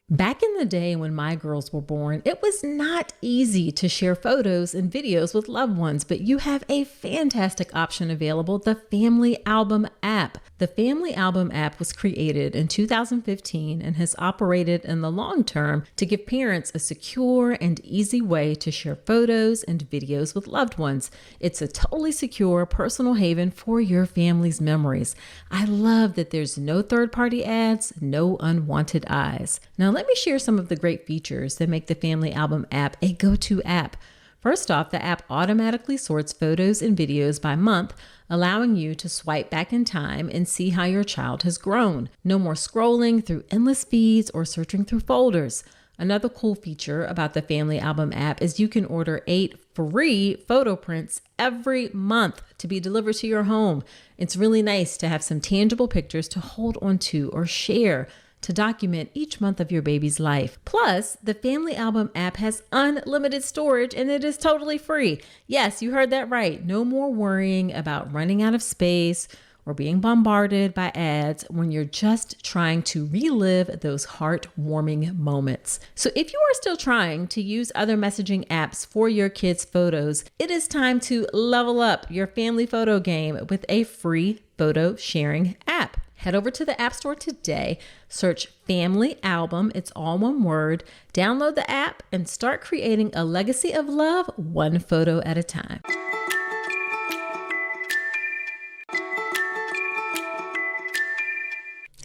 Back in the day when my girls were born, it was not easy to share photos and videos with loved ones, but you have a fantastic option available, the Family Album app. The Family Album app was created in 2015 and has operated in the long term to give parents a secure and easy way to share photos and videos with loved ones. It's a totally secure personal haven for your family's memories. I love that there's no third-party ads, no unwanted eyes. Now, let me share some of the great features that make the Family Album app a go-to app. First off, the app automatically sorts photos and videos by month, allowing you to swipe back in time and see how your child has grown. No more scrolling through endless feeds or searching through folders. Another cool feature about the Family Album app is you can order 8 free photo prints every month to be delivered to your home. It's really nice to have some tangible pictures to hold on to or share to document each month of your baby's life. Plus, the Family Album app has unlimited storage and it is totally free. Yes, you heard that right. No more worrying about running out of space or being bombarded by ads when you're just trying to relive those heartwarming moments. So if you are still trying to use other messaging apps for your kids' photos, it is time to level up your family photo game with a free photo sharing app. Head over to the App Store today, search Family Album, it's all one word, download the app, and start creating a legacy of love one photo at a time.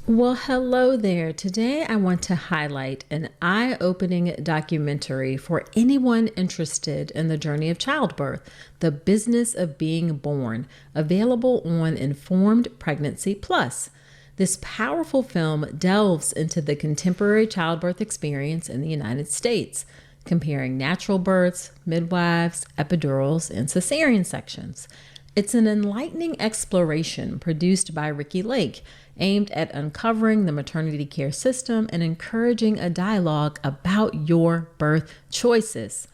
Well, hello there. Today I want to highlight an eye-opening documentary for anyone interested in the journey of childbirth, The Business of Being Born, available on Informed Pregnancy Plus. This powerful film delves into the contemporary childbirth experience in the United States, comparing natural births, midwives, epidurals, and cesarean sections. It's an enlightening exploration produced by Ricky Lake, aimed at uncovering the maternity care system and encouraging a dialogue about your birth choices.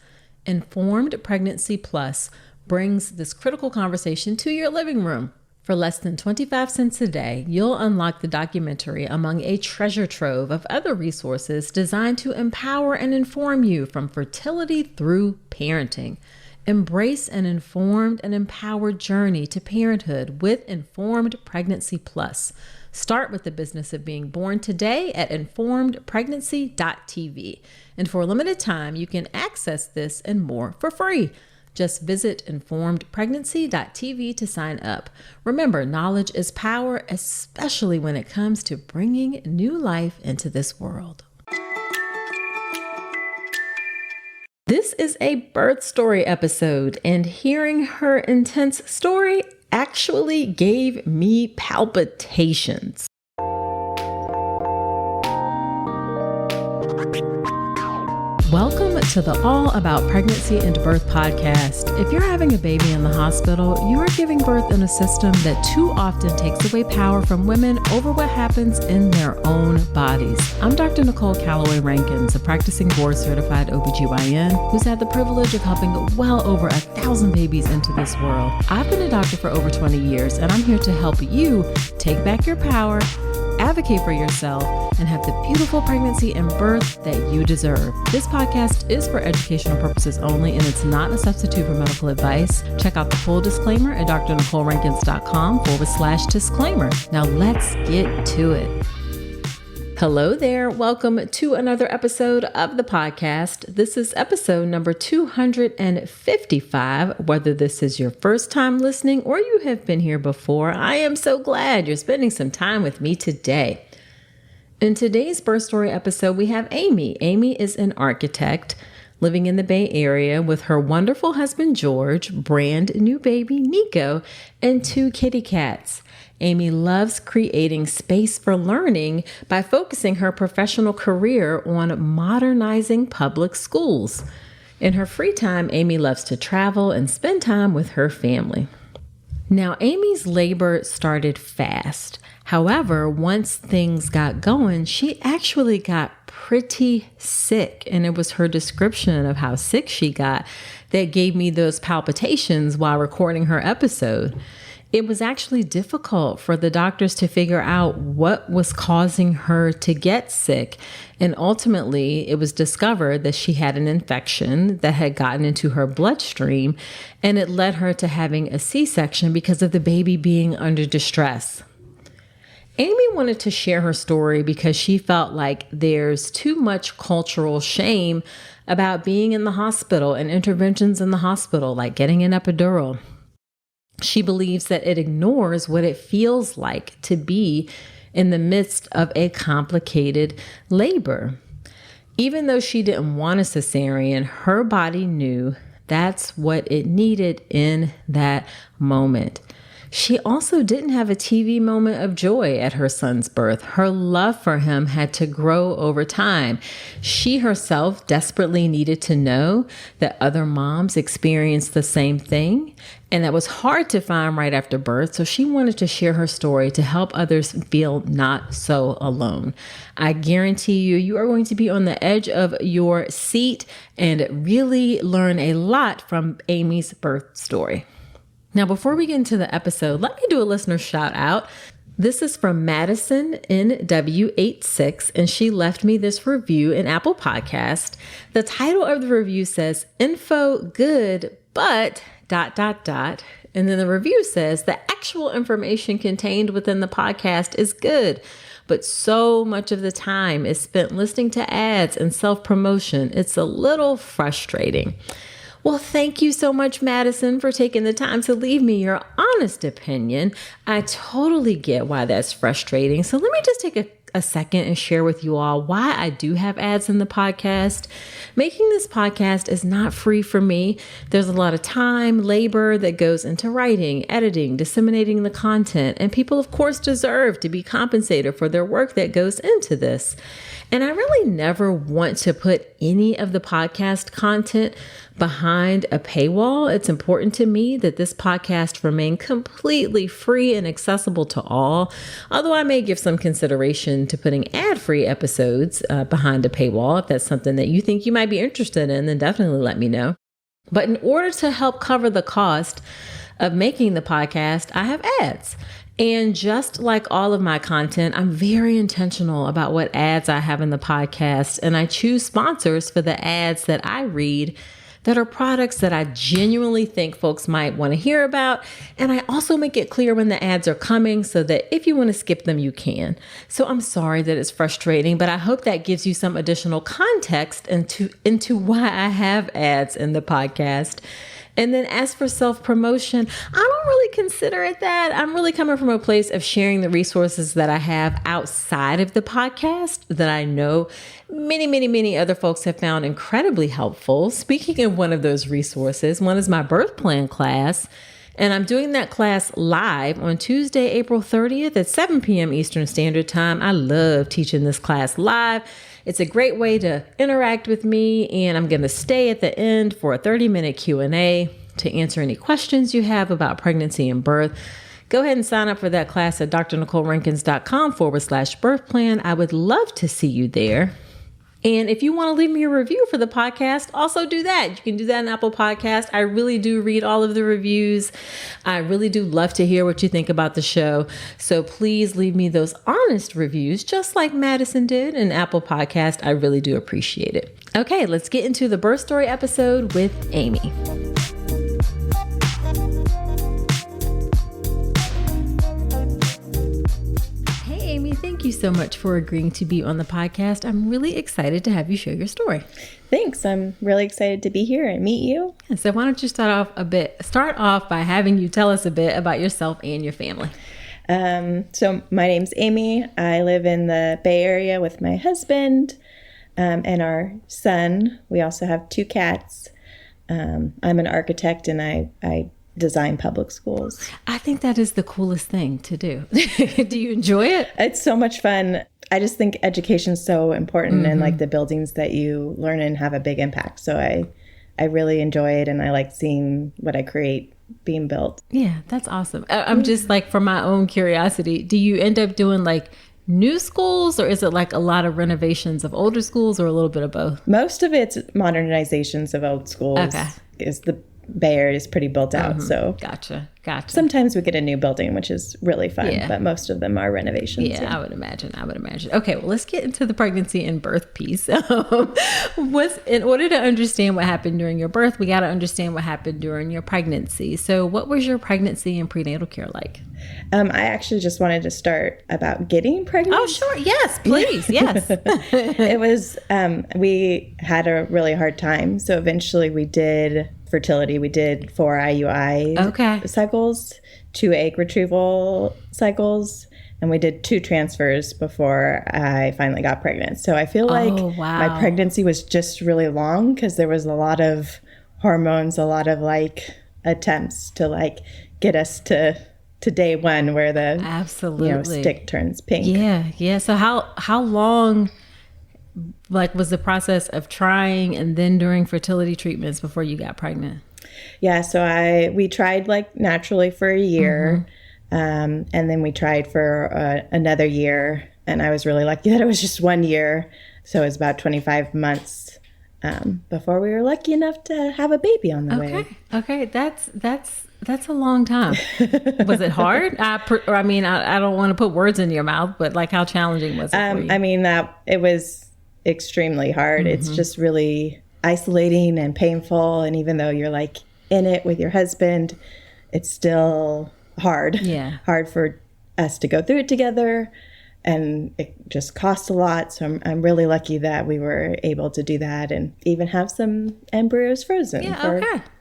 Informed Pregnancy Plus brings this critical conversation to your living room. For less than 25 cents a day, you'll unlock the documentary among a treasure trove of other resources designed to empower and inform you from fertility through parenting. Embrace an informed and empowered journey to parenthood with Informed Pregnancy Plus. Start with the business of being born today at informedpregnancy.tv. And for a limited time, you can access this and more for free. Just visit informedpregnancy.tv to sign up. Remember, knowledge is power, especially when it comes to bringing new life into this world. This is a birth story episode, and hearing her intense story actually gave me palpitations. Welcome to the All About Pregnancy and Birth podcast. If you're having a baby in the hospital, you are giving birth in a system that too often takes away power from women over what happens in their own bodies. I'm Dr. Nicole Calloway Rankins, a practicing board-certified OBGYN who's had the privilege of helping well over 1,000 babies into this world. I've been a doctor for over 20 years, and I'm here to help you take back your power, advocate for yourself, and have the beautiful pregnancy and birth that you deserve. This podcast is for educational purposes only, and it's not a substitute for medical advice. Check out the full disclaimer at drnicolerankins.com/disclaimer. Now let's get to it. Hello there. Welcome to another episode of the podcast. This is episode number 255. Whether this is your first time listening or you have been here before, I am so glad you're spending some time with me today. In today's birth story episode, we have Amy. Amy is an architect living in the Bay Area with her wonderful husband, George, brand new baby, Nico, and 2 kitty cats. Amy loves creating space for learning by focusing her professional career on modernizing public schools. In her free time, Amy loves to travel and spend time with her family. Now, Amy's labor started fast. However, once things got going, she actually got pretty sick. And it was her description of how sick she got that gave me those palpitations while recording her episode. It was actually difficult for the doctors to figure out what was causing her to get sick. And ultimately, it was discovered that she had an infection that had gotten into her bloodstream, and it led her to having a C-section because of the baby being under distress. Amy wanted to share her story because she felt like there's too much cultural shame about being in the hospital and interventions in the hospital, like getting an epidural. She believes that it ignores what it feels like to be in the midst of a complicated labor. Even though she didn't want a cesarean, her body knew that's what it needed in that moment. She also didn't have a TV moment of joy at her son's birth. Her love for him had to grow over time. She herself desperately needed to know that other moms experienced the same thing, and that was hard to find right after birth. So she wanted to share her story to help others feel not so alone. I guarantee you are going to be on the edge of your seat and really learn a lot from Amy's birth story. Now, before we get into the episode, let me do a listener shout out. This is from Madison NW86, and she left me this review in Apple Podcast. The title of the review says, "Info good, but ... And then the review says, "The actual information contained within the podcast is good, but so much of the time is spent listening to ads and self-promotion. It's a little frustrating." Well, thank you so much, Madison, for taking the time to leave me your honest opinion. I totally get why that's frustrating. So let me just take a second and share with you all why I do have ads in the podcast. Making this podcast is not free for me. There's a lot of time, labor that goes into writing, editing, disseminating the content, and people, of course, deserve to be compensated for their work that goes into this. And I really never want to put any of the podcast content behind a paywall. It's important to me that this podcast remain completely free and accessible to all, although I may give some consideration to putting ad-free episodes behind a paywall. If that's something that you think you might be interested in, then definitely let me know. But in order to help cover the cost of making the podcast, I have ads. And just like all of my content, I'm very intentional about what ads I have in the podcast, and I choose sponsors for the ads that I read that are products that I genuinely think folks might want to hear about. And I also make it clear when the ads are coming so that if you want to skip them, you can. So I'm sorry that it's frustrating, but I hope that gives you some additional context into why I have ads in the podcast. And then as for self-promotion, I don't really consider it that. I'm really coming from a place of sharing the resources that I have outside of the podcast that I know many other folks have found incredibly helpful. Speaking of one of those resources, one is my birth plan class. And I'm doing that class live on Tuesday, April 30th at 7 p.m. Eastern Standard Time. I love teaching this class live. It's a great way to interact with me, and I'm going to stay at the end for a 30-minute Q&A to answer any questions you have about pregnancy and birth. Go ahead and sign up for that class at drnicolerankins.com/birth plan. I would love to see you there. And if you want to leave me a review for the podcast, also do that. You can do that in Apple Podcast. I really do read all of the reviews. I really do love to hear what you think about the show. So please leave me those honest reviews, just like Madison did in Apple Podcast. I really do appreciate it. Okay, let's get into the birth story episode with Amy. Thank you so much for agreeing to be on the podcast. I'm really excited to have you share your story. Thanks. I'm really excited to be here and meet you. So why don't you start off by having you tell us a bit about yourself and your family. So my name's Amy. I live in the Bay Area with my husband and our son. We also have 2 cats. I'm an architect, and I design public schools. I think that is the coolest thing to do. Do you enjoy it? It's so much fun. I just think education is so important, and like the buildings that you learn in have a big impact. So I really enjoy it, and I like seeing what I create being built. Yeah, that's awesome. I'm just like, for my own curiosity, do you end up doing like new schools, or is it like a lot of renovations of older schools, or a little bit of both? Most of it's modernizations of old schools. Okay. Is the Bay Area is pretty built out. So Gotcha. sometimes we get a new building, which is really fun, Yeah. but most of them are renovations. Yeah, I would imagine. Okay, well, let's get into the pregnancy and birth piece. In order to understand what happened during your birth, we got to understand what happened during your pregnancy. So what was your pregnancy and prenatal care like? I actually just wanted to start about getting pregnant. Oh, sure. Yes, please. Yes. It was, we had a really hard time. So eventually we did fertility. We did 4 IUI cycles, 2 egg retrieval cycles, and we did 2 transfers before I finally got pregnant. So I feel like my pregnancy was just really long because there was a lot of hormones, a lot of like attempts to like get us to day one where the stick turns pink. Yeah. So how long like was the process of trying and then during fertility treatments before you got pregnant? Yeah, so we tried like naturally for a year, and then we tried for another year, and I was really lucky that it was just 1 year, so it was about 25 months before we were lucky enough to have a baby on the way. Okay, that's a long time. Was it hard? I don't want to put words in your mouth, but like how challenging was it for you? I mean, it was extremely hard. It's just really isolating and painful, and even though you're like in it with your husband, it's still hard. Hard for us to go through it together, and it just costs a lot. So I'm really lucky that we were able to do that and even have some embryos frozen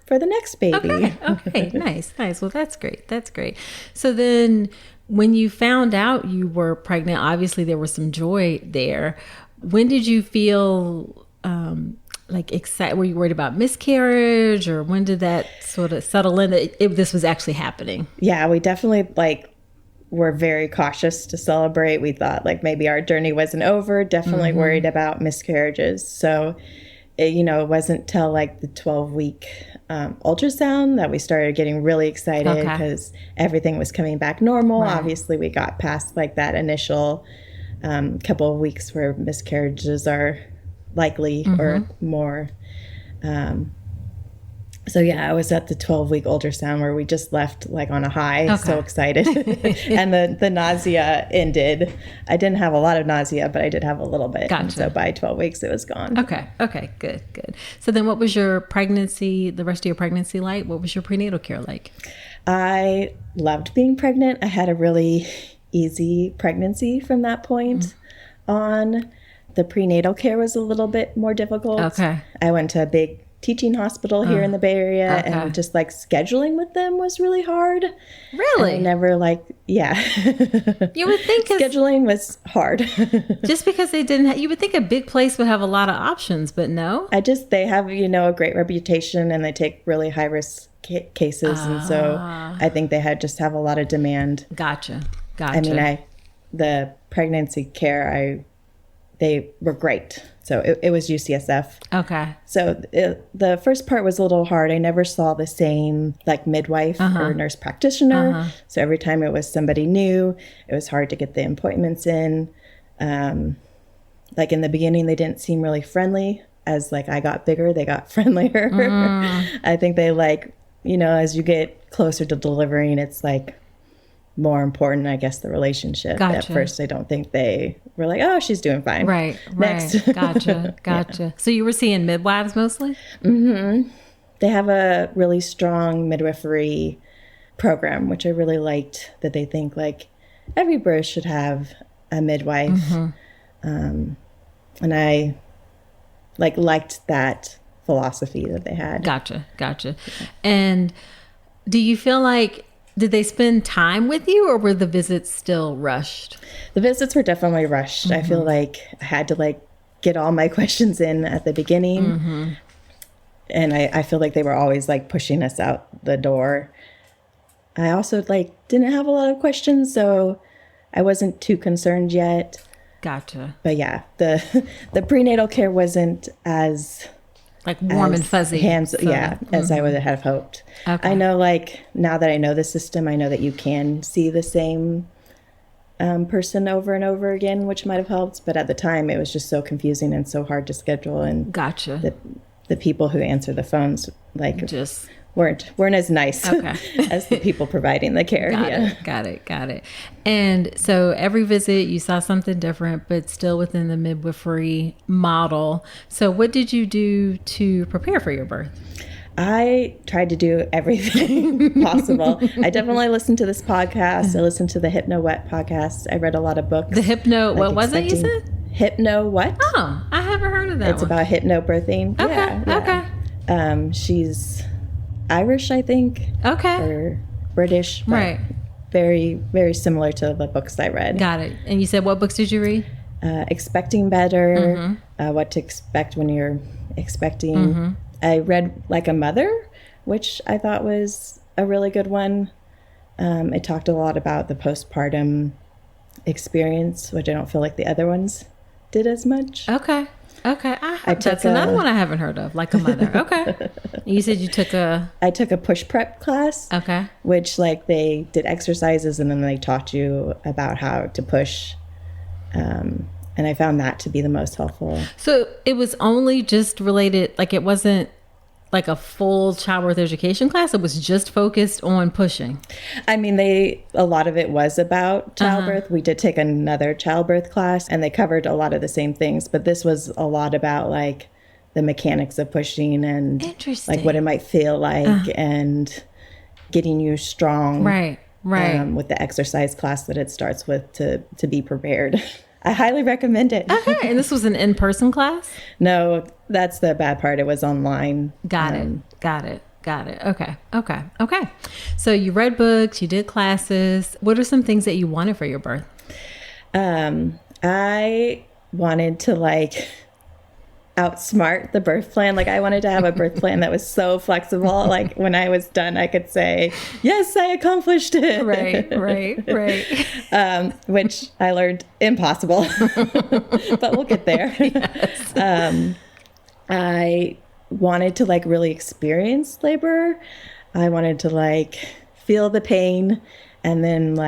for the next baby. Okay. Nice. Well, that's great. So then when you found out you were pregnant, obviously there was some joy there. When did you feel like excited? Were you worried about miscarriage, or when did that sort of settle in that this was actually happening? Yeah, we definitely were very cautious to celebrate. We thought like maybe our journey wasn't over. Definitely worried about miscarriages. So, it wasn't till like the 12-week ultrasound that we started getting really excited because everything was coming back normal. Right. Obviously, we got past like that initial couple of weeks where miscarriages are likely or more. So yeah, I was at the 12-week ultrasound where we just left like on a high, so excited. And the nausea ended. I didn't have a lot of nausea, but I did have a little bit. Gotcha. And so by 12 weeks, it was gone. Okay, good. So then what was your pregnancy, the rest of your pregnancy like? What was your prenatal care like? I loved being pregnant. I had a really easy pregnancy from that point on. The prenatal care was a little bit more difficult. I went to a big teaching hospital here in the Bay Area, and just like scheduling with them was really hard. Really? And I never you would think scheduling was hard. Just because they didn't you would think a big place would have a lot of options, but no. They have, a great reputation, and they take really high risk cases. And so I think they just have a lot of demand. Gotcha. I mean, the pregnancy care, they were great. So it was UCSF. Okay. So the first part was a little hard. I never saw the same like midwife or nurse practitioner. So every time it was somebody new, it was hard to get the appointments in. Like in the beginning, they didn't seem really friendly. As like I got bigger, they got friendlier. I think they as you get closer to delivering, it's like more important, I guess, the relationship. Gotcha. At first, I don't think they were like, oh, she's doing fine. Right. Next. Gotcha. Yeah. So you were seeing midwives mostly? They have a really strong midwifery program, which I really liked, that they think like every birth should have a midwife. And I liked that philosophy that they had. Gotcha. And do you feel like, did they spend time with you, or were the visits still rushed? The visits were definitely rushed. I feel like I had to get all my questions in at the beginning. And I feel like they were always pushing us out the door. I also didn't have a lot of questions, so I wasn't too concerned yet. Gotcha. But yeah, the prenatal care wasn't as warm and fuzzy. As I would have hoped. Okay. I know now that I know the system, I know that you can see the same person over and over again, which might have helped. But at the time, it was just so confusing and so hard to schedule. And gotcha. The people who answer the phones weren't as nice as the people providing the care. Got it. And so every visit you saw something different, but still within the midwifery model. So what did you do to prepare for your birth? I tried to do everything possible. I definitely listened to this podcast. I listened to the itWhy podcast. I read a lot of books. The what was it you said? itWhy? Oh, I haven't heard of that. It's about hypnobirthing. Okay. She's Irish, I think. Okay. Or British. Right. Very, very similar to the books I read. Got it. And you said what books did you read? Expecting Better, What to Expect When You're Expecting. I read Like a Mother, which I thought was a really good one. It talked a lot about the postpartum experience, which I don't feel like the other ones did as much. Okay. That's another one I haven't heard of, Like a Mother. Okay. You said you took I took a push prep class. Okay. Which they did exercises and then they taught you about how to push. And I found that to be the most helpful. So it was only just related, it wasn't like a full childbirth education class. It was just focused on pushing. I mean, a lot of it was about childbirth. We did take another childbirth class and they covered a lot of the same things, but this was a lot about the mechanics of pushing and what it might feel like and getting you strong. Right. With the exercise class that it starts with to be prepared. I highly recommend it. Okay. And this was an in-person class? No, that's the bad part. It was online. Got it. Okay. So you read books, you did classes. What are some things that you wanted for your birth? I wanted to outsmart the birth plan. I wanted to have a birth plan that was so flexible. When I was done, I could say, yes, I accomplished it. Right. Which I learned impossible, but we'll get there. Yes. I wanted to really experience labor. I wanted to feel the pain. And then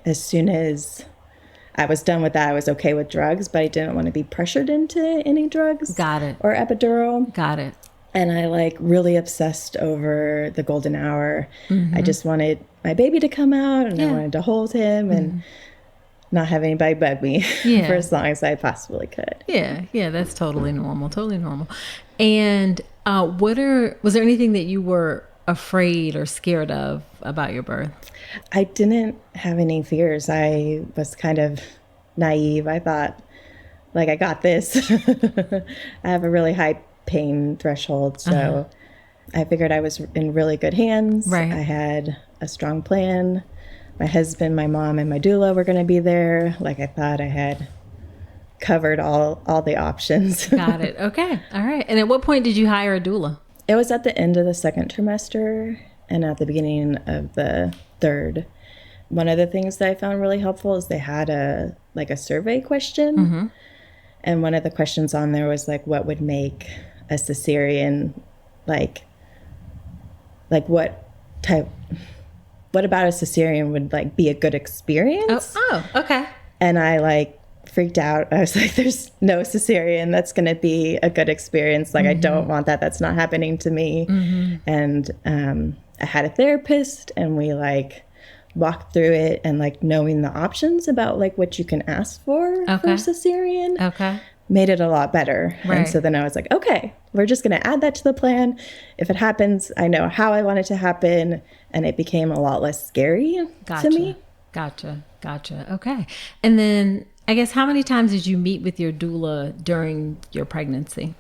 as soon as I was done with that, I was okay with drugs, but I didn't want to be pressured into any drugs. Got it. Or epidural. Got it. And I really obsessed over the golden hour. I just wanted my baby to come out and I wanted to hold him and not have anybody bug me for as long as I possibly could. Yeah, that's totally normal. And was there anything that you were afraid or scared of about your birth? I didn't have any fears. I was kind of naive. I thought, I got this. I have a really high pain threshold, so I figured I was in really good hands. Right. I had a strong plan. My husband, my mom, and my doula were going to be there. I thought I had covered all the options. Got it. Okay. All right. And at what point did you hire a doula? It was at the end of the second trimester and at the beginning of the third. One of the things that I found really helpful is they had a survey question. And one of the questions on there was what would make a cesarean, what about a cesarean would be a good experience? Oh, okay. And I freaked out. I was there's no cesarean that's going to be a good experience. I don't want that. That's not happening to me. And I had a therapist and we walked through it and knowing the options about what you can ask for cesarean made it a lot better. Right. And so then I was okay, we're just going to add that to the plan. If it happens, I know how I want it to happen. And it became a lot less scary to me. Gotcha. Okay. And then I guess how many times did you meet with your doula during your pregnancy?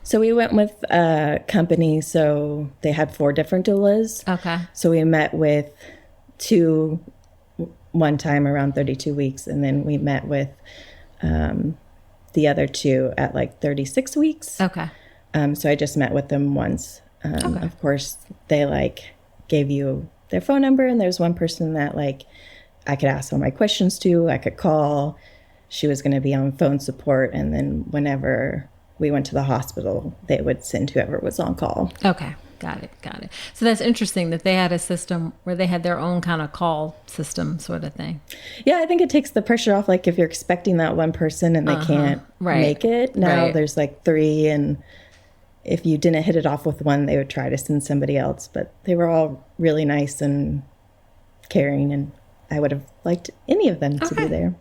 So we went with a company. So they had 4 different doulas. Okay. So we met with 2 one time around 32 weeks. And then we met with the other 2 at 36 weeks. Okay. So I just met with them once. Of course, they gave you their phone number. And there's one person that I could ask all my questions to. I could call. She was going to be on phone support. And then whenever we went to the hospital, they would send whoever was on call. Okay. Got it. So that's interesting that they had a system where they had their own kind of call system sort of thing. Yeah, I think it takes the pressure off. If you're expecting that one person and they can't make it. Now there's 3 and if you didn't hit it off with one, they would try to send somebody else. But they were all really nice and caring, and I would have liked any of them to be there.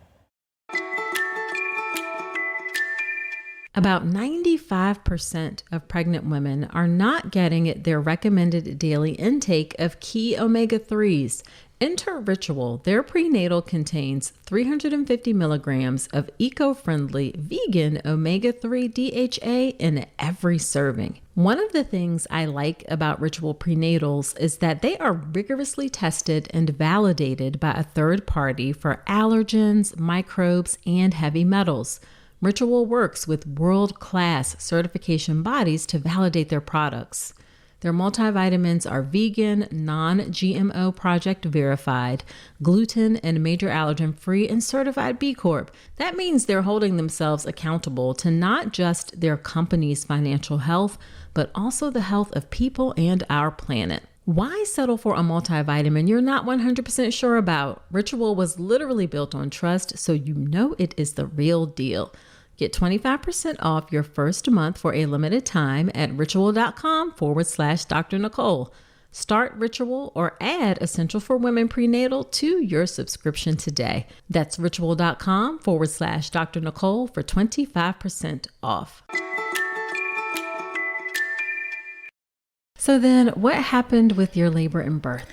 About 95% of pregnant women are not getting their recommended daily intake of key omega-3s. Enter Ritual. Their prenatal contains 350 milligrams of eco-friendly vegan omega-3 DHA in every serving. One of the things I like about Ritual prenatals is that they are rigorously tested and validated by a third party for allergens, microbes, and heavy metals. Ritual works with world-class certification bodies to validate their products. Their multivitamins are vegan, non-GMO project verified, gluten and major allergen free, and certified B Corp. That means they're holding themselves accountable to not just their company's financial health, but also the health of people and our planet. Why settle for a multivitamin you're not 100% sure about? Ritual was literally built on trust, so you know it is the real deal. Get 25% off your first month for a limited time at ritual.com/Dr. Nicole. Start Ritual or add Essential for Women Prenatal to your subscription today. That's ritual.com/Dr. Nicole for 25% off. So then what happened with your labor and birth?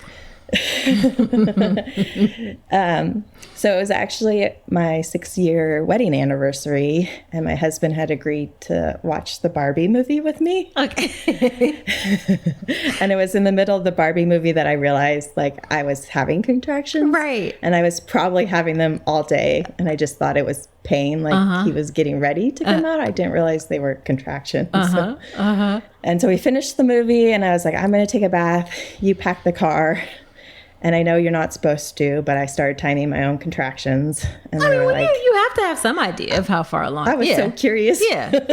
So it was actually my 6-year wedding anniversary, and my husband had agreed to watch the Barbie movie with me. Okay. And it was in the middle of the Barbie movie that I realized like I was having contractions. Right. And I was probably having them all day, and I just thought it was pain, like he was getting ready to come out. I didn't realize they were contractions. And so we finished the movie, and I was like, I'm going to take a bath. You pack the car. And I know you're not supposed to, but I started timing my own contractions. And they were like, you have to have some idea of how far along. I was so curious. Yeah. And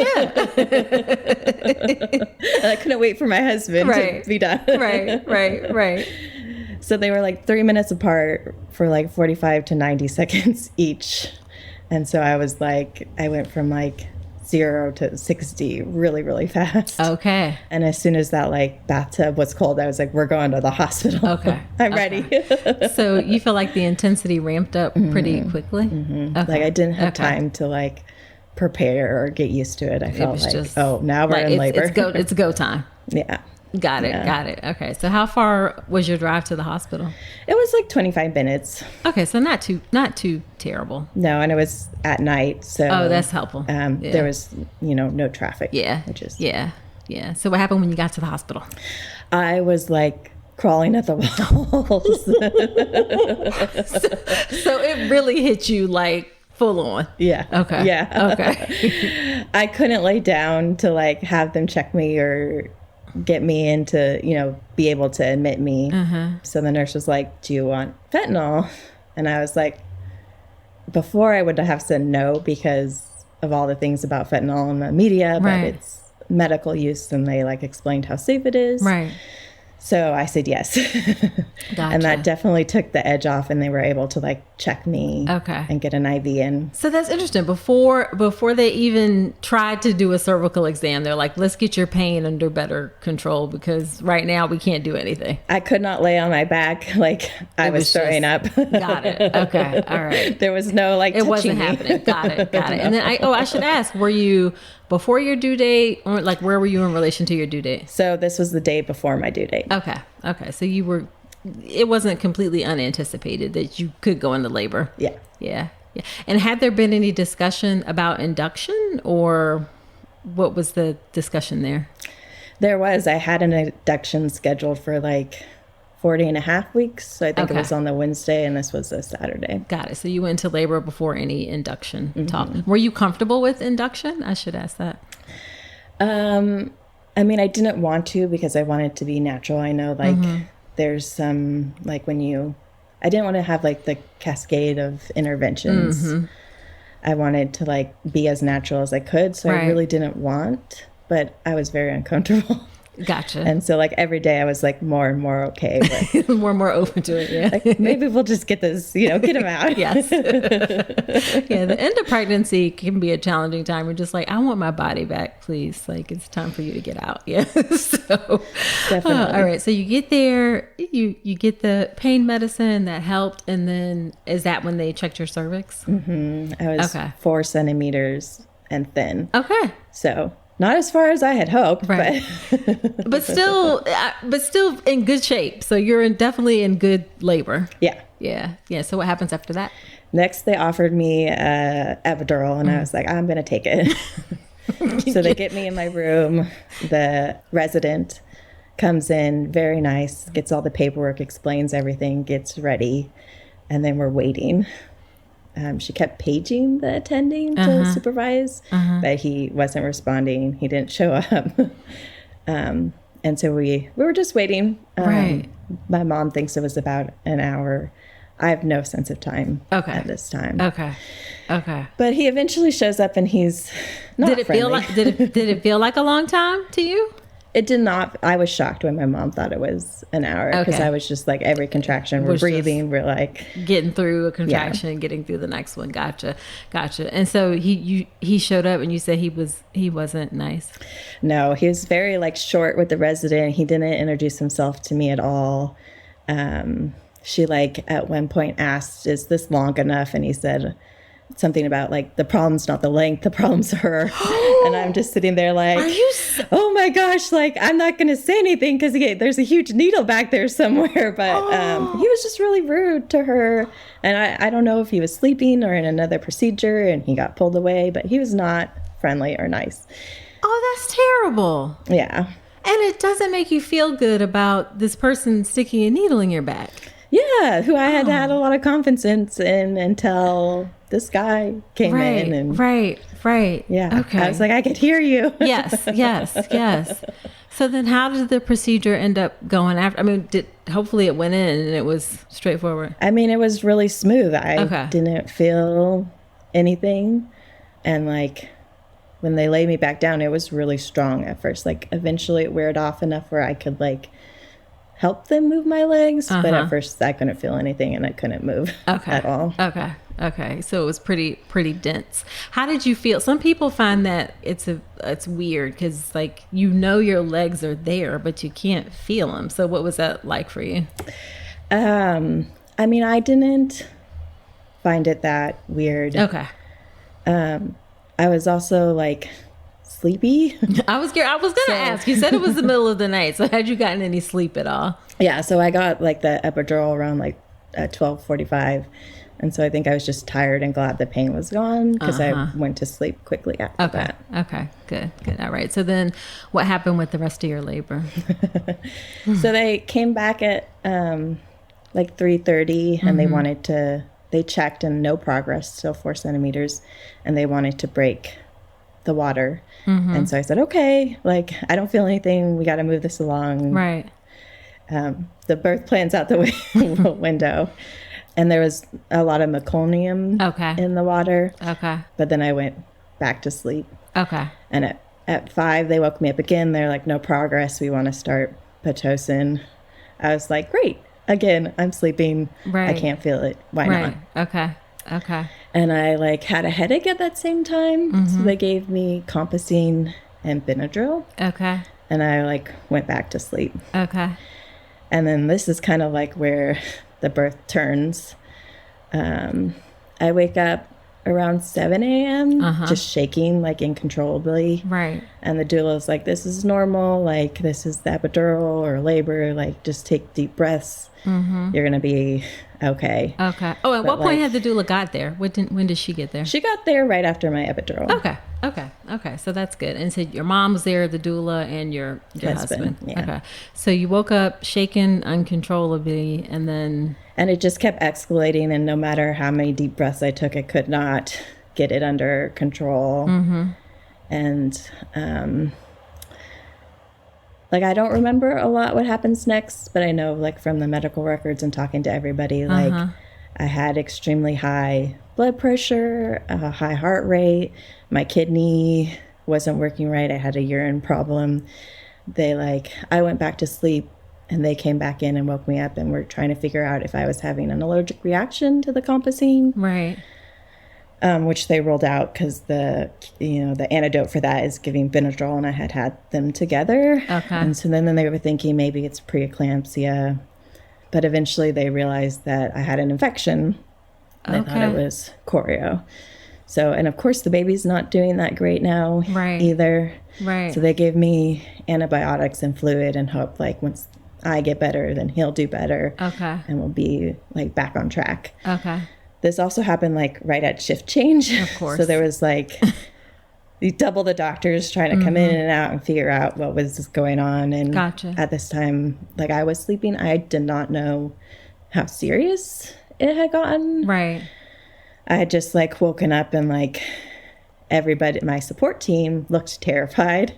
I couldn't wait for my husband to be done. Right. So they were like 3 minutes apart for like 45 to 90 seconds each. And so I was like, I went from like 0 to 60 really, really fast. Okay. And as soon as that like bathtub was cold, I was like, we're going to the hospital. Okay. I'm ready. So you feel like the intensity ramped up pretty quickly? Okay. Like I didn't have time to like prepare or get used to it. I felt like, just, now we're in labor. It's go time. Yeah. Got it. Okay. So how far was your drive to the hospital? It was like 25 minutes. Okay. So not too terrible. No. And it was at night. So that's helpful. There was, no traffic. Yeah. Which is. Yeah. So what happened when you got to the hospital? I was like crawling at the walls. So it really hit you like full on. Yeah. Okay. Yeah. Okay. I couldn't lay down to like have them check me or get me in to, be able to admit me. So the nurse was like, do you want fentanyl? And I was like, before I would have said no because of all the things about fentanyl in the media, but it's medical use, and they like explained how safe it is. Right. So I said yes. Gotcha. And that definitely took the edge off, and they were able to like check me and get an IV in. So that's interesting. Before they even tried to do a cervical exam, they're like, let's get your pain under better control because right now we can't do anything. I could not lay on my back. Like I was throwing up. Got it. Okay. All right. There was no like, it wasn't happening. Got it. And then I should ask, were you before your due date, or like where were you in relation to your due date? So this was the day before my due date. Okay. So it wasn't completely unanticipated that you could go into labor. Yeah. And had there been any discussion about induction, or what was the discussion there? There was. I had an induction scheduled for like 40 and a half weeks. So I think it was on the Wednesday, and this was a Saturday. Got it. So you went into labor before any induction talk. Were you comfortable with induction? I should ask that. I mean, I didn't want to because I wanted to be natural. I know like there's some like I didn't want to have like the cascade of interventions. I wanted to like be as natural as I could. So I really didn't want, but I was very uncomfortable. Gotcha. And so like every day I was like more and more okay with more and more open to it. Yeah. like, maybe we'll just get this, get him out. Yes. Yeah. The end of pregnancy can be a challenging time. We're just like, I want my body back, please. Like, it's time for you to get out. Yeah. So Definitely. all right. So you get there, you get the pain medicine that helped. And then is that when they checked your cervix? I was 4 centimeters and thin. Okay. So not as far as I had hoped, right. but still in good shape. So you're definitely in good labor. Yeah. Yeah. Yeah. So what happens after that? Next, they offered me a epidural, and I was like, I'm going to take it. So they get me in my room. The resident comes in, very nice, gets all the paperwork, explains everything, gets ready, and then we're waiting. She kept paging the attending to supervise, but he wasn't responding. He didn't show up. And so we were just waiting. Right. My mom thinks it was about an hour. I have no sense of time at this time. Okay. But he eventually shows up and he's not friendly. Did it feel like a long time to you? It did not. I was shocked when my mom thought it was an hour because I was just like every contraction, we're breathing, we're like getting through a contraction, getting through the next one. Gotcha. And so he showed up and you said he wasn't nice. No, he was very like short with the resident. He didn't introduce himself to me at all. She like at one point asked, "Is this long enough?" And he said something about like the problem's not the length, the problem's her. And I'm just sitting there like, oh my gosh, like I'm not going to say anything because there's a huge needle back there somewhere. But he was just really rude to her. And I don't know if he was sleeping or in another procedure and he got pulled away, but he was not friendly or nice. Oh, that's terrible. Yeah. And it doesn't make you feel good about this person sticking a needle in your back. Yeah, who I had had a lot of confidence in until this guy came in. And Right. Yeah. Okay. I was like, I could hear you. Yes. So then how did the procedure end up going after? I mean, hopefully it went in and it was straightforward. I mean, it was really smooth. I didn't feel anything. And like when they laid me back down, it was really strong at first. Like eventually it weared off enough where I could like help them move my legs. But at first I couldn't feel anything and I couldn't move at all. Okay. So it was pretty dense. How did you feel? Some people find that it's weird because like, your legs are there, but you can't feel them. So what was that like for you? I mean, I didn't find it that weird. Okay. I was also like sleepy. I was going to ask. You said it was the middle of the night. So had you gotten any sleep at all? Yeah. So I got like the epidural around like 12:45. And so I think I was just tired and glad the pain was gone because I went to sleep quickly after that. Okay. Good. All right. So then what happened with the rest of your labor? So they came back at like 3:30 and they checked and no progress, still 4 centimeters. And they wanted to break the water. And so I said, okay, like I don't feel anything. We got to move this along. Right. The birth plan's out the window. And there was a lot of meconium in the water. Okay. But then I went back to sleep. Okay. And at 5, they woke me up again. They're like, no progress. We want to start Pitocin. I was like, great. Again, I'm sleeping. Right. I can't feel it. Why not? Okay. And I like had a headache at that same time. So they gave me Compacine and Benadryl. Okay. And I like went back to sleep. Okay. And then this is kind of like where the birth turns. I wake up around 7 a.m. Just shaking like uncontrollably. Right. And the doula is like, this is normal. Like this is the epidural or labor. Like just take deep breaths. You're going to be okay. Okay. Oh, at what point had the doula got there? When did she get there? She got there right after my epidural. Okay. So that's good. And so your mom was there, the doula, and your husband. Yeah. Okay. So you woke up shaking uncontrollably and then... And it just kept escalating. And no matter how many deep breaths I took, I could not get it under control. And like, I don't remember a lot what happens next, but I know like from the medical records and talking to everybody, like I had extremely high blood pressure, a high heart rate. My kidney wasn't working right. I had a urine problem. I went back to sleep and they came back in and woke me up and were trying to figure out if I was having an allergic reaction to the compazine. Right. Which they ruled out because the antidote for that is giving Benadryl, and I had them together. Okay. And so then they were thinking maybe it's preeclampsia, but eventually they realized that I had an infection. They thought it was choreo. So, and of course the baby's not doing that great now either. Right. So they gave me antibiotics and fluid and hope like once I get better, then he'll do better. Okay. And we'll be like back on track. Okay. This also happened like right at shift change. Of course. So there was like double the doctors trying to come in and out and figure out what was going on. And Gotcha. At this time, like I was sleeping, I did not know how serious it had gotten. Right. I had just like woken up and like everybody, my support team looked terrified.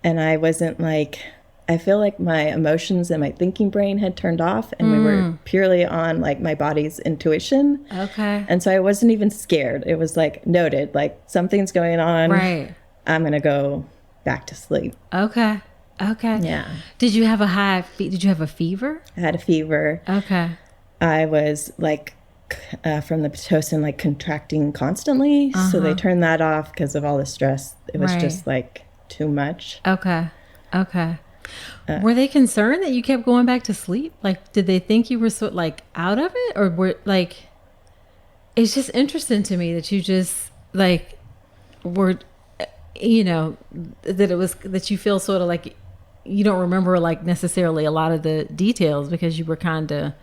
And I wasn't like, I feel like my emotions and my thinking brain had turned off and we were purely on like my body's intuition. Okay. And so I wasn't even scared. It was like noted, like something's going on. Right. I'm going to go back to sleep. Okay. Okay. Yeah. Did you have did you have a fever? I had a fever. Okay. I was like from the Pitocin, like contracting constantly. So they turned that off because of all the stress. It was just like too much. Okay. Okay. Were they concerned that you kept going back to sleep? Like, did they think you were like out of it, or were like? It's just interesting to me that you just like were, that it was that you feel sort of like you don't remember like necessarily a lot of the details because you were kind of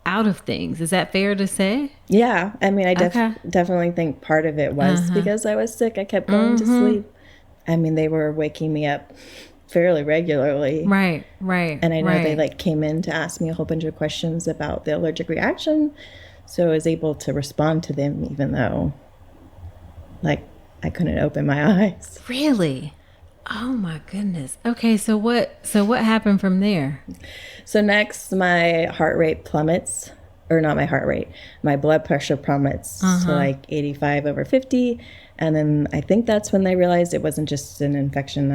out of things. Is that fair to say? Yeah, I mean, I definitely think part of it was because I was sick. I kept going to sleep. I mean, they were waking me up fairly regularly. Right. And I know they like came in to ask me a whole bunch of questions about the allergic reaction. So I was able to respond to them even though like I couldn't open my eyes. Really? Oh my goodness. Okay, so what happened from there? So next my heart rate plummets, or not my heart rate, my blood pressure plummets to like 85/50. And then I think that's when they realized it wasn't just an infection.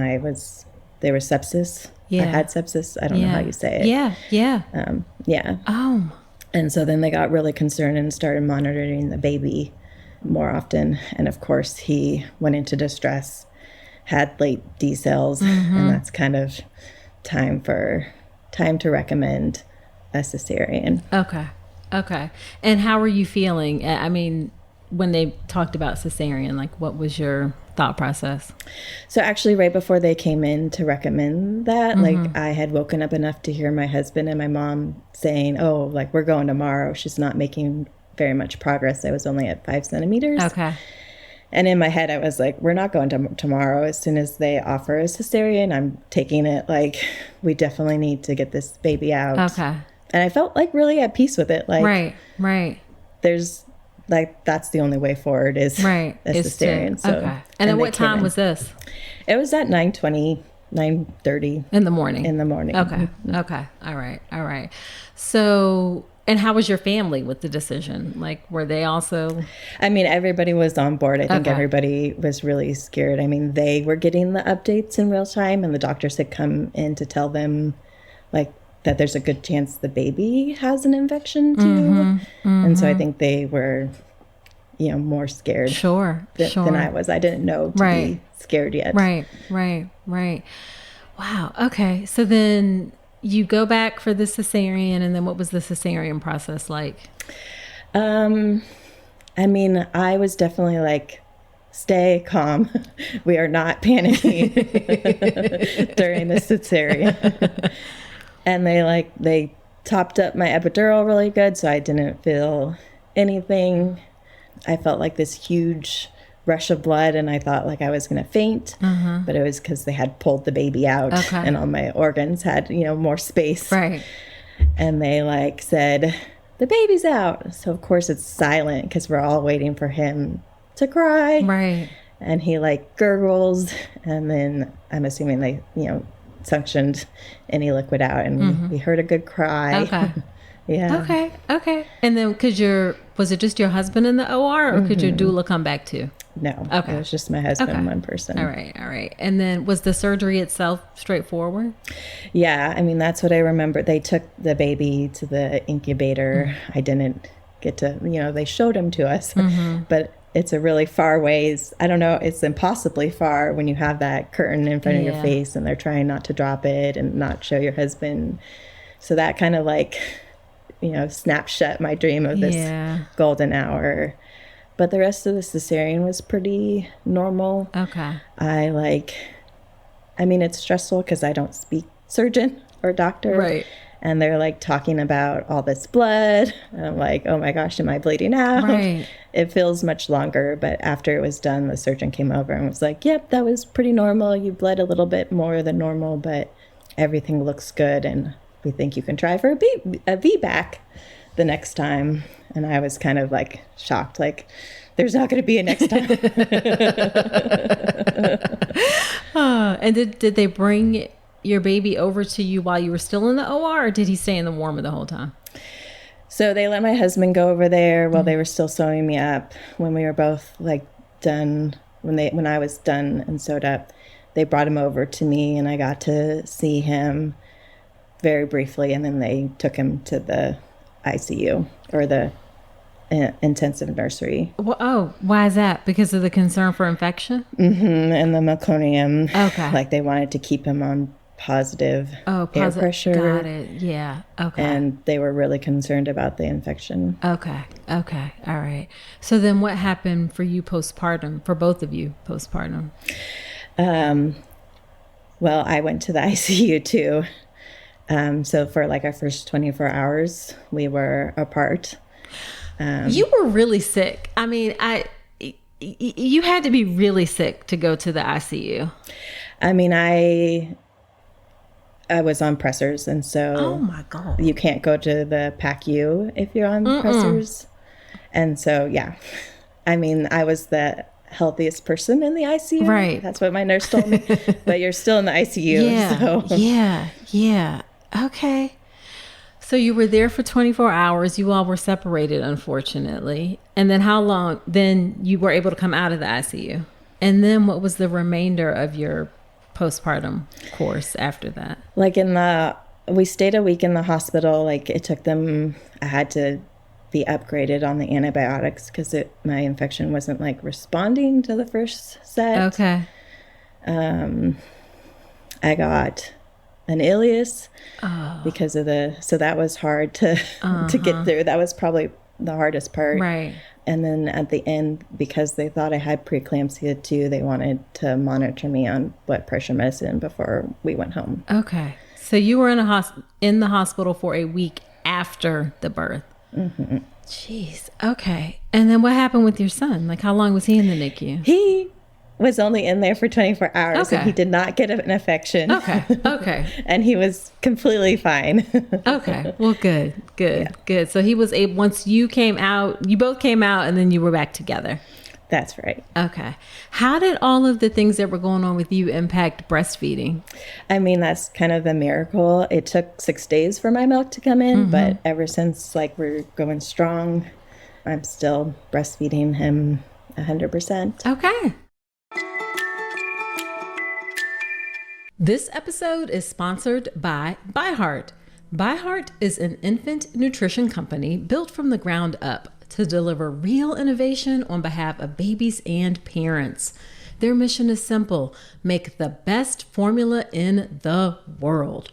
There was sepsis. Yeah. I had sepsis. I don't know how you say it. Yeah. Yeah. Oh. And so then they got really concerned and started monitoring the baby more often. And of course, he went into distress, had late D cells, and that's kind of time to recommend a cesarean. Okay. And how were you feeling? I mean, when they talked about cesarean, like what was your thought process? So actually right before they came in to recommend that, like I had woken up enough to hear my husband and my mom saying, oh, like we're going tomorrow. She's not making very much progress. I was only at 5 centimeters. Okay. And in my head, I was like, we're not going to tomorrow. As soon as they offer a cesarean, I'm taking it. Like, we definitely need to get this baby out. Okay. And I felt like really at peace with it. Like, right. There's like, that's the only way forward is a cesarean. Okay. And then what time was this? It was at 9:20, 9:30. In the morning? In the morning. Okay. Okay. All right. So, and how was your family with the decision? Like, were they also? I mean, everybody was on board. I think everybody was really scared. I mean, they were getting the updates in real time, and the doctors had come in to tell them, like, that there's a good chance the baby has an infection too. And so I think they were, more scared than I was. I didn't know to be scared yet. Right. Wow. Okay. So then you go back for the cesarean, and then what was the cesarean process like? I mean, I was definitely like, stay calm. We are not panicking during the cesarean. And they topped up my epidural really good, so I didn't feel anything. I felt like this huge rush of blood, and I thought like I was going to faint, but it was because they had pulled the baby out, and all my organs had, more space. Right. And they like said, the baby's out. So of course it's silent because we're all waiting for him to cry. Right. And he like gurgles, and then I'm assuming they, suctioned any liquid out, and we heard a good cry. Okay. Yeah. Okay. And then was it just your husband in the OR, or could your doula come back too? No. Okay. It was just my husband, one person. All right. And then was the surgery itself straightforward? Yeah. I mean, that's what I remember. They took the baby to the incubator. I didn't get to, they showed him to us, but it's a really far ways. I don't know. It's impossibly far when you have that curtain in front of your face and they're trying not to drop it and not show your husband. So that kind of snapped shut my dream of this golden hour. But the rest of the cesarean was pretty normal. Okay. It's stressful because I don't speak surgeon or doctor. Right. And they're talking about all this blood. And I'm like, oh my gosh, am I bleeding out? Right. It feels much longer. But after it was done, the surgeon came over and was like, yep, that was pretty normal. You bled a little bit more than normal, but everything looks good. And we think you can try for a VBAC the next time. And I was kind of shocked, there's not going to be a next time. And did they bring your baby over to you while you were still in the OR, or did he stay in the warmer the whole time? So they let my husband go over there while they were still sewing me up. When we were both done, when I was done and sewed up, they brought him over to me and I got to see him very briefly. And then they took him to the ICU or the intensive nursery. Well, why is that? Because of the concern for infection? And the meconium. Okay. They wanted to keep him on positive air pressure. Got it. Yeah. Okay. And they were really concerned about the infection. Okay. All right. So then what happened for you postpartum, for both of you postpartum? Well, I went to the ICU too. So for our first 24 hours, we were apart. You were really sick. I mean, you had to be really sick to go to the ICU. I mean, I was on pressors, and so oh my God, you can't go to the PACU if you're on pressors. And so, yeah, I mean, I was the healthiest person in the ICU. Right. That's what my nurse told me. But you're still in the ICU. Yeah. So. Yeah. Okay. So you were there for 24 hours. You all were separated, unfortunately. And then how long? Then you were able to come out of the ICU. And then what was the remainder of your postpartum course after that? We stayed a week in the hospital. It took them, I had to be upgraded on the antibiotics because my infection wasn't responding to the first set. Okay. I got an ileus because of so that was hard to get through. That was probably the hardest part. Right. And then at the end, because they thought I had preeclampsia too, they wanted to monitor me on blood pressure medicine before we went home. Okay. So you were in the hospital for a week after the birth. Mm-hmm. Jeez. Okay. And then what happened with your son? How long was he in the NICU? He was only in there for 24 hours. Okay. And he did not get an infection. Okay. And he was completely fine. Okay. Well, good. So he was able, once you both came out and then you were back together. That's right. Okay. How did all of the things that were going on with you impact breastfeeding? I mean, that's kind of a miracle. It took 6 days for my milk to come in, but ever since we're going strong, I'm still breastfeeding him 100%. Okay. This episode is sponsored by ByHeart. ByHeart is an infant nutrition company built from the ground up to deliver real innovation on behalf of babies and parents. Their mission is simple: make the best formula in the world.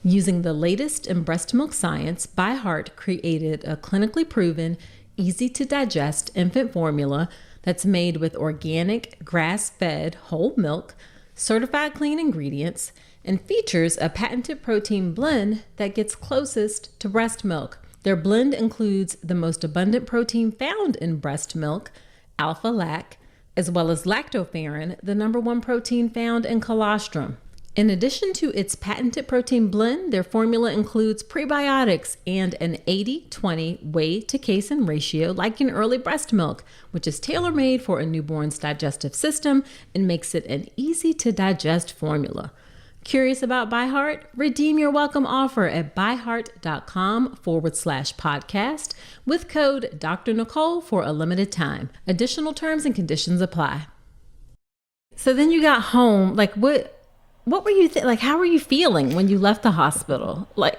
Using the latest in breast milk science, ByHeart created a clinically proven, easy to digest infant formula that's made with organic, grass-fed whole milk, certified clean ingredients, and features a patented protein blend that gets closest to breast milk. Their blend includes the most abundant protein found in breast milk, alpha-lac, as well as lactoferrin, the number one protein found in colostrum. In addition to its patented protein blend, their formula includes prebiotics and an 80-20 whey to casein ratio like in early breast milk, which is tailor-made for a newborn's digestive system and makes it an easy to digest formula. Curious about ByHeart? Redeem your welcome offer at byheart.com/podcast with code Dr. Nicole for a limited time. Additional terms and conditions apply. So then you got home. Like, what were you like? How were you feeling when you left the hospital? Like,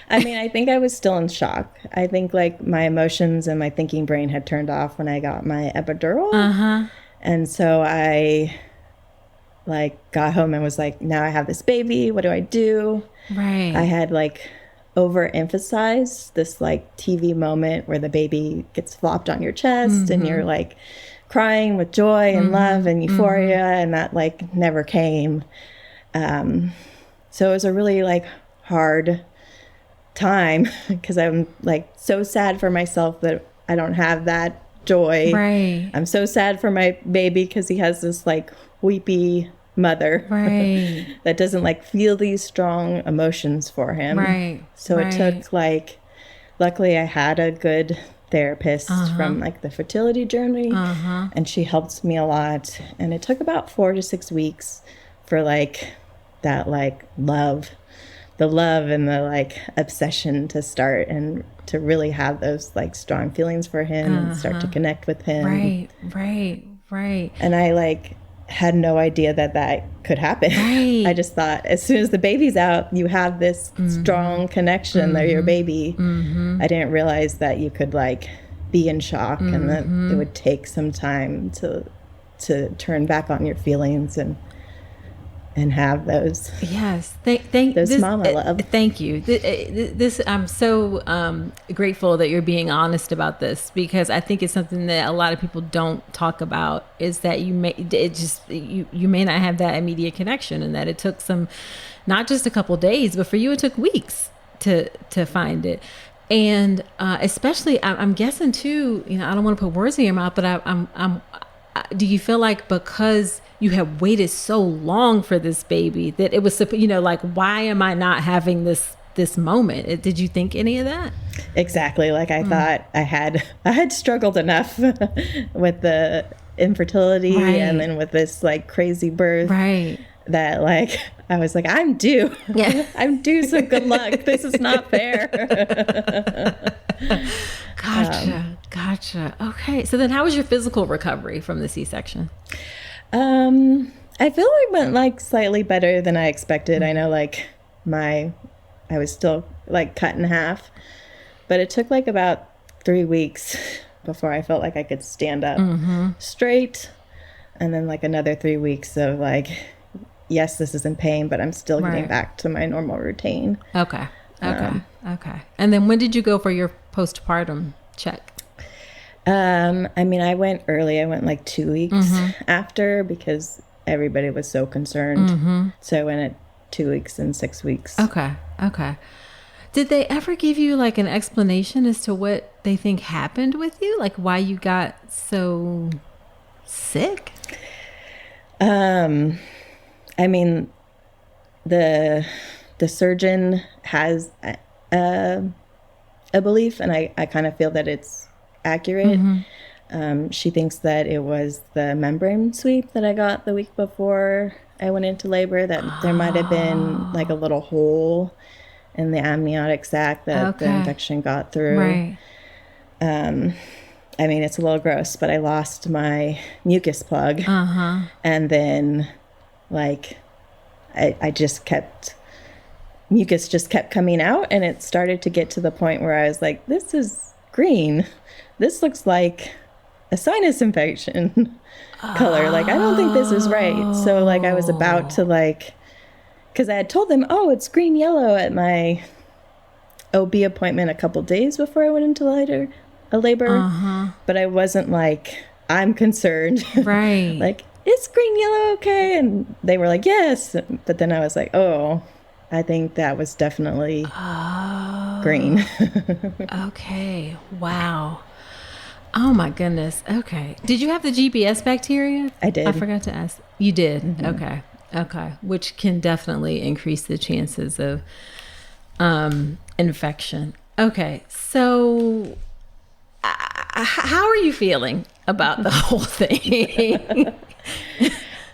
I mean, I think I was still in shock. I think like my emotions and my thinking brain had turned off when I got my epidural. And so I like got home and was like, now I have this baby. What do I do? Right. I had like overemphasized this like TV moment where the baby gets flopped on your chest and you're like crying with joy and love and euphoria, and that like never came. So it was a really like hard time because I'm like so sad for myself that I don't have that joy. Right. I'm so sad for my baby because he has this like weepy mother that doesn't like feel these strong emotions for him. Right. So it took like, luckily I had a good therapist from like the fertility journey and she helped me a lot. And it took about 4 to 6 weeks for like that like the love and the like obsession to start and to really have those like strong feelings for him and start to connect with him. Right. And I like had no idea that could happen. I just thought as soon as the baby's out, you have this strong connection. They're your baby. I didn't realize that you could like be in shock and that it would take some time to turn back on your feelings and have those. Yes. Those mama love. Thank you. This I'm so grateful that you're being honest about this, because I think it's something that a lot of people don't talk about, is that you may not have that immediate connection, and that it took not just a couple days, but for you it took weeks to find it. And especially I'm guessing too, I don't want to put words in your mouth, but do you feel like because you have waited so long for this baby that it was, like, why am I not having this moment? Did you think any of that? Exactly. Like I thought I had struggled enough with the infertility and then with this like crazy birth that like I was like, I'm due. Yeah. I'm due, so good luck. This is not fair. Gotcha. Okay. So then how was your physical recovery from the C-section? I feel like it went like slightly better than I expected. I know like I was still like cut in half, but it took like about 3 weeks before I felt like I could stand up straight. And then like another 3 weeks of like, yes, this is in pain, but I'm still getting back to my normal routine. Okay. And then when did you go for your postpartum check? I mean, I went early. I went like 2 weeks after because everybody was so concerned. So I went at 2 weeks and 6 weeks. Okay. Did they ever give you like an explanation as to what they think happened with you? Like why you got so sick? I mean, the surgeon has a belief, and I kind of feel that it's accurate. She thinks that it was the membrane sweep that I got the week before I went into labor, that there might have been like a little hole in the amniotic sac that the infection got through. I mean, it's a little gross, but I lost my mucus plug. And then like mucus just kept coming out, and it started to get to the point where I was like, this is green. This looks like a sinus infection color. Like, I don't think this is right. So like I was about to like, because I had told them, oh, it's green yellow at my OB appointment a couple days before I went into labor. But I wasn't like, I'm concerned. Like, is green yellow okay? And they were like, yes. But then I was like, oh, I think that was definitely green. Okay. Wow. Oh my goodness. Okay. Did you have the GBS bacteria? I did. I forgot to ask. You did? Okay. Which can definitely increase the chances of infection. Okay. So how are you feeling about the whole thing?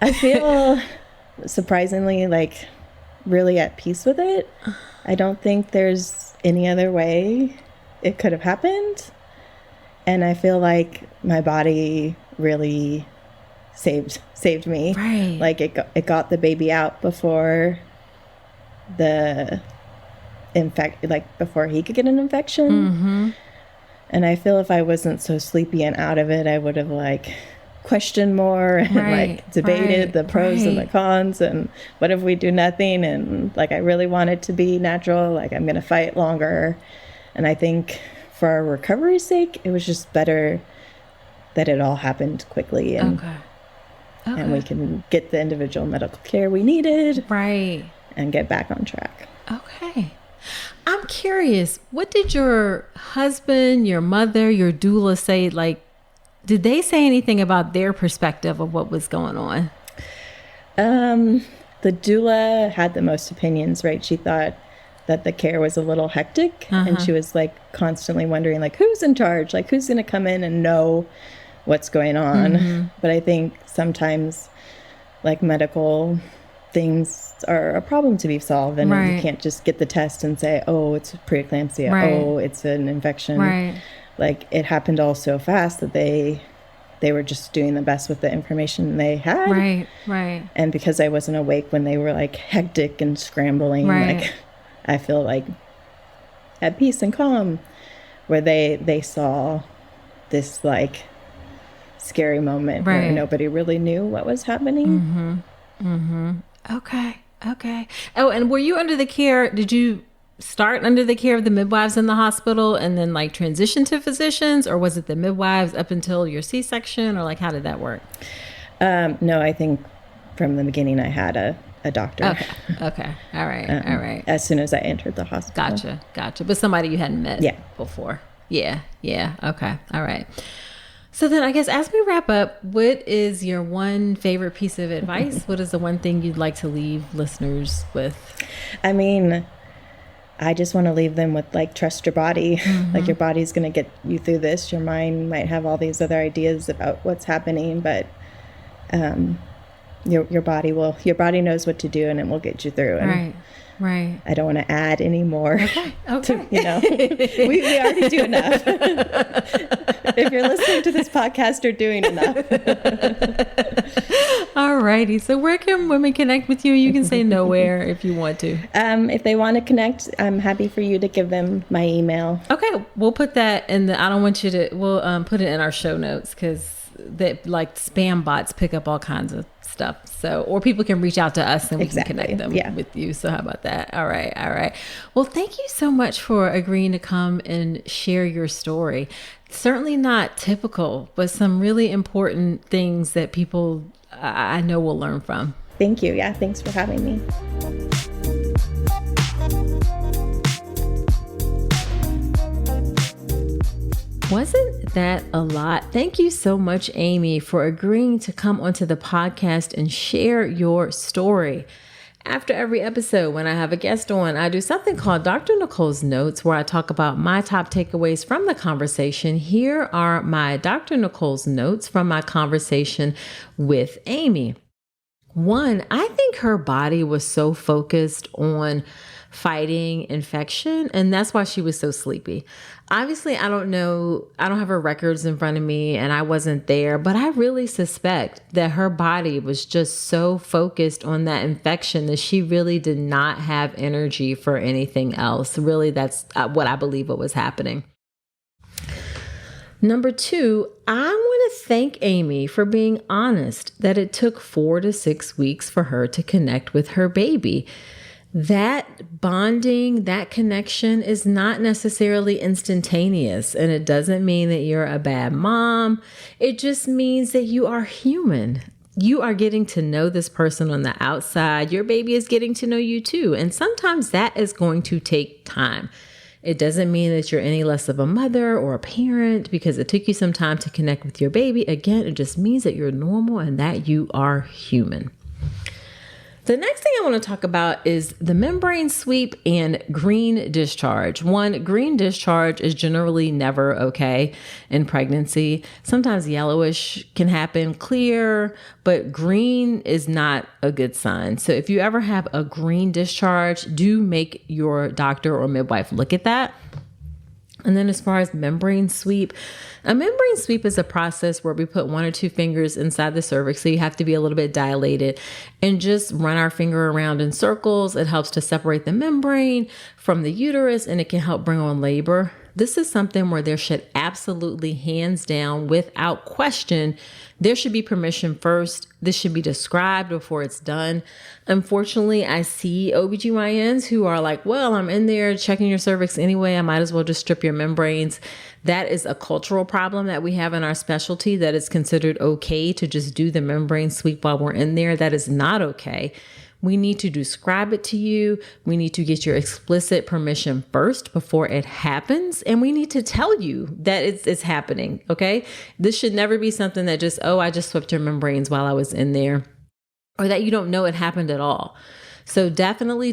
I feel surprisingly, like, really at peace with it. I don't think there's any other way it could have happened. And I feel like my body really saved me. Right. Like, it got the baby out before before he could get an infection. Mm-hmm. And I feel if I wasn't so sleepy and out of it, I would have like questioned more and like debated the pros and the cons and what if we do nothing, and like I really want it to be natural, like I'm gonna fight longer. And I think for our recovery's sake, it was just better that it all happened quickly and and we can get the individual medical care we needed and get back on track. Okay. I'm curious, what did your husband, your mother, your doula say? Like, did they say anything about their perspective of what was going on? The doula had the most opinions, right? She thought that the care was a little hectic, and she was like constantly wondering like, who's in charge? Like, who's going to come in and know what's going on? But I think sometimes like medical things are a problem to be solved, and you can't just get the test and say, oh, it's preeclampsia, oh, it's an infection. Like, it happened all so fast that they were just doing the best with the information they had. And because I wasn't awake when they were like hectic and scrambling, like I feel like at peace and calm, where they saw this like scary moment where nobody really knew what was happening. Okay. Oh, and were you under the care, did you start under the care of the midwives in the hospital and then like transition to physicians, or was it the midwives up until your C-section, or like how did that work? No, I think from the beginning I had a doctor. Okay. All right. As soon as I entered the hospital. Gotcha. But somebody you hadn't met before. Yeah. Okay. All right. So then I guess as we wrap up, what is your one favorite piece of advice? What is the one thing you'd like to leave listeners with? I mean, I just want to leave them with like, trust your body. Like, your body's going to get you through this. Your mind might have all these other ideas about what's happening, but your body knows what to do, and it will get you through. And I don't want to add any more. Okay. We already do enough. If you're listening to this podcast, you're doing enough. All righty. So where can women connect with you? You can say nowhere if you want to. If they want to connect, I'm happy for you to give them my email. Okay. We'll put that in I don't want you to, we'll put it in our show notes, because like spam bots pick up all kinds of stuff. So, or people can reach out to us and we can connect them with you. So how about that? All right. Well, thank you so much for agreeing to come and share your story. Certainly not typical, but some really important things that people I know will learn from. Thank you. Yeah. Thanks for having me. Wasn't that a lot? Thank you so much, Amy, for agreeing to come onto the podcast and share your story. After every episode, when I have a guest on, I do something called Dr. Nicole's Notes, where I talk about my top takeaways from the conversation. Here are my Dr. Nicole's notes from my conversation with Amy. 1, I think her body was so focused on fighting infection, and that's why she was so sleepy. Obviously, I don't know, I don't have her records in front of me and I wasn't there, but I really suspect that her body was just so focused on that infection that she really did not have energy for anything else. Really, that's what I believe what was happening. Number 2, I want to thank Amy for being honest that it took 4 to 6 weeks for her to connect with her baby. That bonding, that connection is not necessarily instantaneous, and it doesn't mean that you're a bad mom. It just means that you are human. You are getting to know this person on the outside. Your baby is getting to know you too. And sometimes that is going to take time. It doesn't mean that you're any less of a mother or a parent because it took you some time to connect with your baby. Again, it just means that you're normal and that you are human. The next thing I want to talk about is the membrane sweep and green discharge. One, green discharge is generally never okay in pregnancy. Sometimes yellowish can happen, clear, but green is not a good sign. So if you ever have a green discharge, do make your doctor or midwife look at that. And then as far as membrane sweep, a membrane sweep is a process where we put 1 or 2 fingers inside the cervix. So you have to be a little bit dilated and just run our finger around in circles. It helps to separate the membrane from the uterus, and it can help bring on labor. This is something where there should absolutely, hands down, without question, there should be permission first. This should be described before it's done. Unfortunately, I see OBGYNs who are like, well, I'm in there checking your cervix anyway. I might as well just strip your membranes. That is a cultural problem that we have in our specialty, that it's considered okay to just do the membrane sweep while we're in there. That is not okay. We need to describe it to you. We need to get your explicit permission first before it happens. And we need to tell you that it's happening. Okay. This should never be something that just, oh, I just swept your membranes while I was in there, or that you don't know it happened at all. So definitely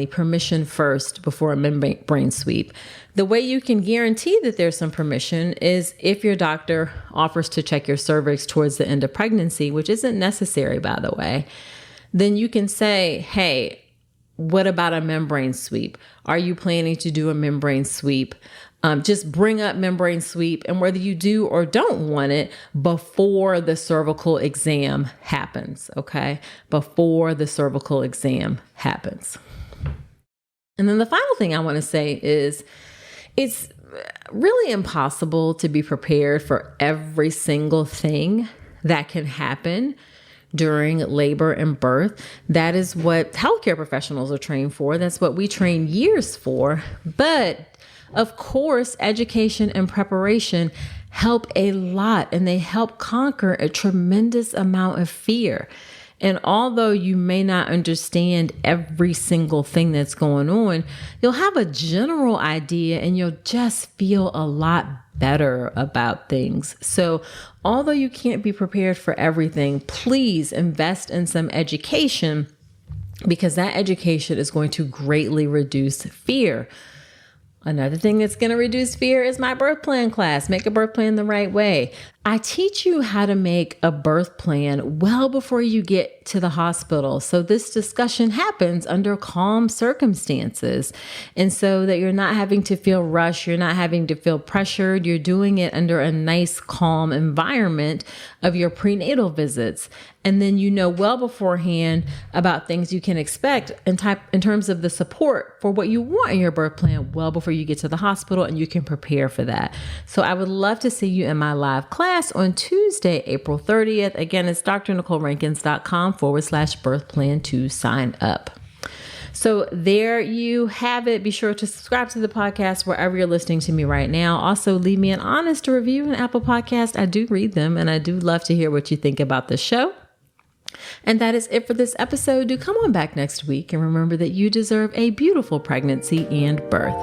permission first before a membrane sweep. The way you can guarantee that there's some permission is if your doctor offers to check your cervix towards the end of pregnancy, which isn't necessary, by the way. Then you can say, hey, what about a membrane sweep? Are you planning to do a membrane sweep? Just bring up membrane sweep, and whether you do or don't want it before the cervical exam happens, okay? Before the cervical exam happens. And then the final thing I want to say is it's really impossible to be prepared for every single thing that can happen during labor and birth. That is what healthcare professionals are trained for. That's what we train years for. But of course, education and preparation help a lot, and they help conquer a tremendous amount of fear. And although you may not understand every single thing that's going on, you'll have a general idea, and you'll just feel a lot better about things. So although you can't be prepared for everything, please invest in some education, because that education is going to greatly reduce fear. Another thing that's going to reduce fear is my birth plan class. Make a birth plan the right way. I teach you how to make a birth plan well before you get to the hospital. So this discussion happens under calm circumstances. And so that you're not having to feel rushed, you're not having to feel pressured. You're doing it under a nice, calm environment of your prenatal visits. And then you know well beforehand about things you can expect in terms of the support for what you want in your birth plan well before you get to the hospital, and you can prepare for that. So I would love to see you in my live class on Tuesday, April 30th. Again, it's drnicolerankins.com/birth plan to sign up. So there you have it. Be sure to subscribe to the podcast wherever you're listening to me right now. Also, leave me an honest review on Apple Podcast. I do read them, and I do love to hear what you think about the show. And that is it for this episode. Do come on back next week, and remember that you deserve a beautiful pregnancy and birth.